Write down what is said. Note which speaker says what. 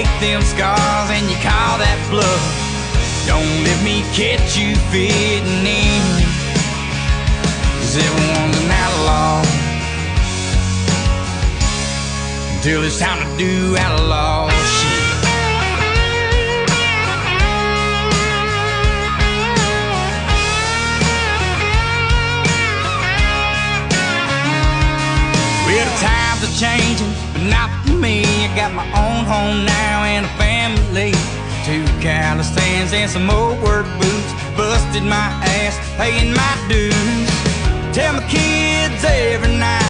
Speaker 1: fake them scars and you call that bluff. Don't let me catch you fitting in, 'cause everyone's an outlaw until it's time to do outlaw shit. Well, the times are changing, but not for me. I got my own home now and a family. 2 Calisthans and some old work boots. Busted my ass, paying my dues. Tell my kids every night